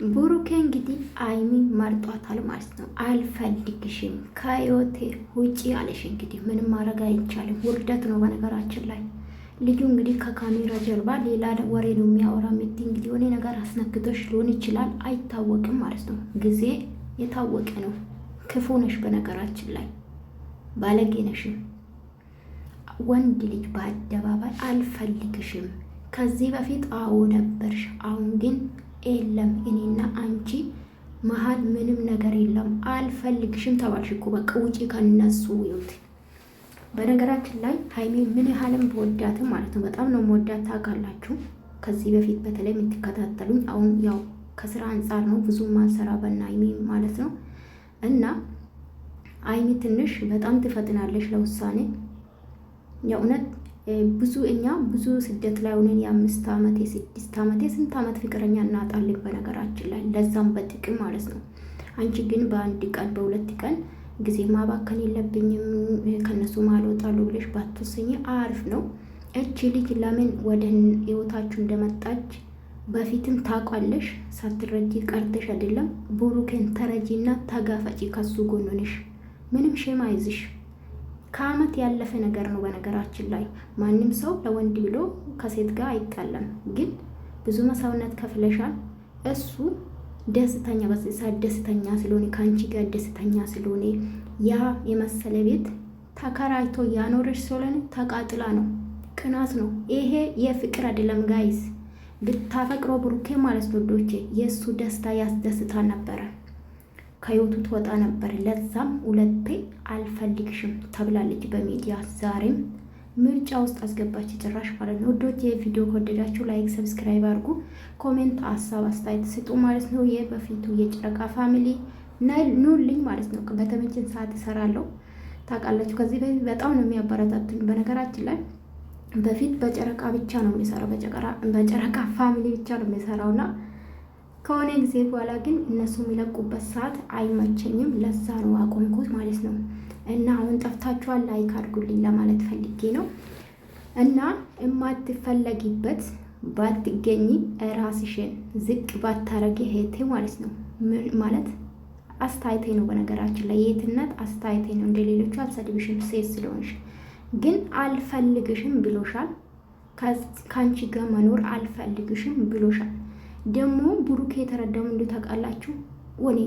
ብሩኬ እንግዲህ አይሚን መርጧታል ማለት ነው። አልፈልግሽም ከህይወቴ ውጪ አለሽ። እንግዲህ ምንም ማድረግ አይቻልም። ውርደት ነው በነገራችን ላይ። ልጁ እንግዲህ ከካሜራ ጀርባ ሌላ ወሬ ነው የሚያወራ። ሚቲ እንግዲህ የሆነ ነገር አስነክቶሽ ሊሆን ይችላል፣ አይታወቅም ማለት ነው። ጊዜ የታወቀ ነው። ክፉ ነሽ በነገራችን ላይ ባለጌ ነሽም። ወንድ ልጅ በአደባባይ አልፈልግሽም። ከዚህ በፊት አዎ ነበርሽ፣ አሁን ግን የለም እኔና አንቺ መሀል ምንም ነገር የለም፣ አልፈልግሽም ተባልሽ እኮ በቃ ውጪ ከነሱ ይውት። በነገራችን ላይ ሀይሜ ምን ያህልም በወዳትም ማለት ነው፣ በጣም ነው መወዳት ታውቃላችሁ። ከዚህ በፊት በተለይ የምትከታተሉኝ፣ አሁን ያው ከስራ አንጻር ነው ብዙ ማንሰራ በና ሀይሜ ማለት ነው። እና ሀይሜ ትንሽ በጣም ትፈጥናለች ለውሳኔ። የእውነት እኛ ብዙ ስደት ላይ ሆነን የ5 ዓመት የ6 ዓመት የ8 ዓመት ፍቅረኛ እናጣለን በነገራችን ላይ፣ ለዛም በጥቅም ማለት ነው። አንቺ ግን በአንድ ቀን በሁለት ቀን ጊዜ ማባከን የለብኝም ከነሱ ማልወጣሉ ብለሽ ባትወሰኝ አሪፍ ነው። እቺ ልጅ ለምን ወደ ህይወታችሁ እንደመጣች በፊትም ታውቃለሽ። ሳትረጂ ቀርተሽ አይደለም። ብሩኬን ተረጂና ተጋፈጪ፣ ከሱ ጎን ሆነሽ ምንም ሼም አይዝሽ። ከአመት ያለፈ ነገር ነው በነገራችን ላይ። ማንም ሰው ለወንድ ብሎ ከሴት ጋር አይጣለም። ግን ብዙ መስዋዕትነት ከፍለሻል። እሱ ደስተኛ በዚህ ሰዓት ደስተኛ ስለሆነ ከአንቺ ጋር ደስተኛ ስለሆነ ያ የመሰለ ቤት ተከራይቶ ያኖረሽ ስለሆነ ተቃጥላ ነው። ቅናት ነው ይሄ። የፍቅር አይደለም ጋይስ። ብታፈቅሮ ብሩኬ ማለት ነው ዶቼ የእሱ ደስታ ያስደስታ ነበረ፣ ከህይወቱ ትወጣ ነበር። ለዛም ሁለቴ አልፈልግሽም ተብላለች በሚዲያ። ዛሬም ምርጫ ውስጥ አስገባች ጭራሽ ማለት ነው። ወዶች የቪዲዮ ከወደዳችሁ ላይክ፣ ሰብስክራይብ አድርጉ፣ ኮሜንት፣ ሀሳብ አስተያየት ስጡ ማለት ነው። በፊቱ የጨረቃ ፋሚሊ ኑልኝ ማለት ነው። በተመቸን ሰዓት እሰራለሁ ታውቃላችሁ። ከዚህ በፊት በጣም ነው የሚያበረታቱኝ በነገራችን ላይ። በፊት በጨረቃ ብቻ ነው የሚሰራው፣ በጨረቃ ፋሚሊ ብቻ ነው የሚሰራውና ከሆነ ጊዜ በኋላ ግን እነሱ የሚለቁበት ሰዓት አይመቸኝም። ለዛ ነው አቆምኩት ማለት ነው። እና አሁን ጠፍታችኋል፣ ላይክ አድርጉልኝ ለማለት ፈልጌ ነው። እና የማትፈለጊበት ባትገኝ ራስሽን ዝቅ ባታረጊ ሄቴ ማለት ነው። ማለት አስተያየቴ ነው በነገራችን ላይ፣ የትነት አስተያየቴ ነው። እንደ ሌሎቹ አልሰድብሽም ሴት ስለሆንሽ። ግን አልፈልግሽም ብሎሻል። ከአንቺ ጋር መኖር አልፈልግሽም ብሎሻል። ደግሞ ብሩኬ የተረዳው እንዴ ታውቃላችሁ? ወኔ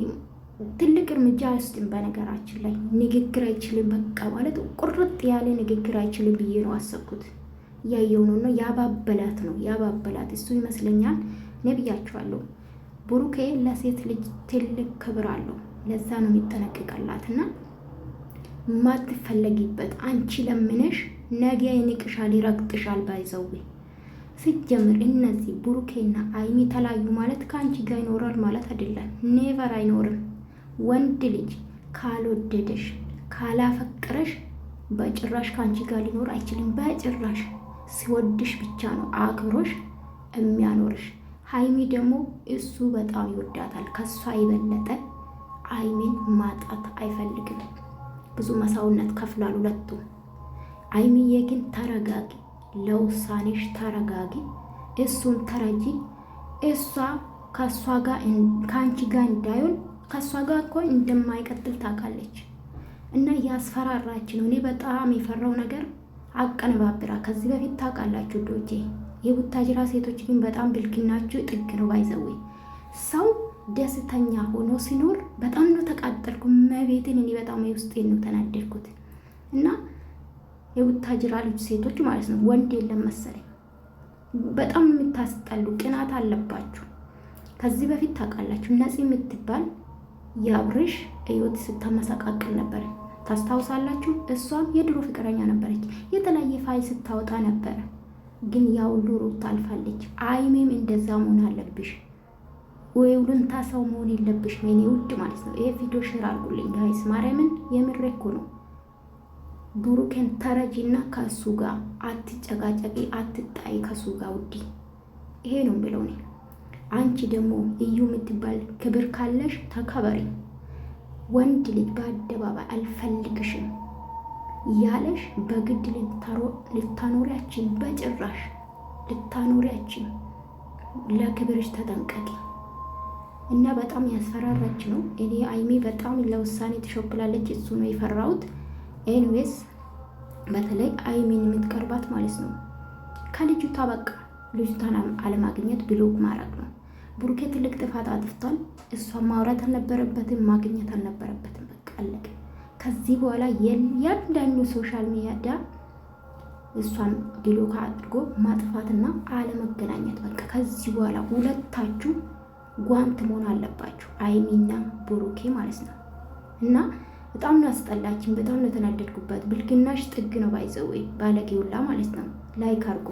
ትልቅ እርምጃ አይወስድም በነገራችን ላይ። ንግግር አይችልም በቃ ማለት ቁርጥ ያለ ንግግር አይችልም ብዬ ነው አሰብኩት። ያየው ነው ያባበላት ነው ያባበላት እሱ ይመስለኛል። ነብያችኋለሁ ብሩኬ ለሴት ልጅ ትልቅ ክብር አለው። ለዛ ነው የሚጠነቀቅላትና ማትፈለጊበት አንቺ ለምነሽ ነገ ይንቅሻል፣ ይረግጥሻል። ባይዘው ሲጀምር እነዚህ ብሩኬና አይሚ ተለያዩ ማለት ከአንቺ ጋር ይኖራል ማለት አይደለም። ኔቨር አይኖርም። ወንድ ልጅ ካልወደደሽ ካላፈቀረሽ በጭራሽ ከአንቺ ጋር ሊኖር አይችልም። በጭራሽ ሲወድሽ ብቻ ነው አክብሮሽ የሚያኖርሽ። አይሚ ደግሞ እሱ በጣም ይወዳታል። ከሷ የበለጠ አይሚን ማጣት አይፈልግም። ብዙ መስዋዕትነት ከፍሏል ሁለቱ። አይሚዬ ግን ተረጋጊ፣ ለውሳኔሽ ተረጋጊ፣ እሱን ተረጂ። እሷ ከሷ ጋር ከአንቺ ጋር እንዳይሆን ከሷ ጋር እኮ እንደማይቀጥል ታውቃለች። እና ያስፈራራች ነው። እኔ በጣም የፈራው ነገር አቀነባብራ ከዚህ በፊት ታውቃላችሁ ዶቼ። የቡታጅራ ሴቶች ግን በጣም ብልግናችሁ ጥግ ነው። ባይዘዌ ሰው ደስተኛ ሆኖ ሲኖር በጣም ነው ተቃጠልኩ። መቤትን እኔ በጣም የውስጤን ነው ተናደድኩት። እና የቡታጅራ ልጅ ሴቶች ማለት ነው ወንድ የለም መሰለኝ። በጣም የምታስጠሉ ቅናት አለባችሁ። ከዚህ በፊት ታውቃላችሁ ነፂ የምትባል የአብርሽ ህይወት ስታመሰቃቅል ነበር፣ ታስታውሳላችሁ? እሷም የድሮ ፍቅረኛ ነበረች። የተለያየ ፋይል ስታወጣ ነበረ። ግን ያው ሁሉ ሩት ታልፋለች። አይሜም እንደዛ መሆን አለብሽ ወይ ሁሉንታ ሰው መሆን የለብሽ የኔ ውድ ማለት ነው። ይሄ ቪዲዮ ሼር አድርጉልኝ ጋይስ፣ ማርያምን የምሬ እኮ ነው። ብሩኬን ተረጂና ከሱ ጋር አትጨቃጨቂ፣ አትጣይ ከሱ ጋር ውዲ። ይሄ ነው ብለው ነው። አንቺ ደግሞ እዩ የምትባል ክብር ካለሽ ተከበሪ። ወንድ ልጅ በአደባባይ አልፈልግሽም ያለሽ በግድ ልታኖሪያችን፣ በጭራሽ ልታኖሪያችን። ለክብርሽ ተጠንቀቂ። እና በጣም ያስፈራራች ነው። እኔ አይሚ በጣም ለውሳኔ ትሾክላለች። እሱ ነው የፈራሁት። ኤንዌስ በተለይ አይሚን የምትቀርባት ማለት ነው ከልጅቷ በቃ ልጅቷን አለማግኘት ብሎክ ማድረግ ነው። ብሩኬ ትልቅ ጥፋት አጥፍቷል። እሷን ማውራት አልነበረበትም፣ ማግኘት አልነበረበትም። በቃ አለቀ። ከዚህ በኋላ ያንዳንዱ ሶሻል ሚዲያ እሷን ብሎክ አድርጎ ማጥፋትና አለመገናኘት በቃ ከዚህ በኋላ ሁለታችሁ ጓንት መሆን አለባችሁ፣ አይሚና ብሩኬ ማለት ነው። እና በጣም ነው ያስጠላችን፣ በጣም ነው የተናደድኩበት። ብልግናሽ ጥግ ነው ባይዘው ባለጌውላ ማለት ነው። ላይክ አድርጎ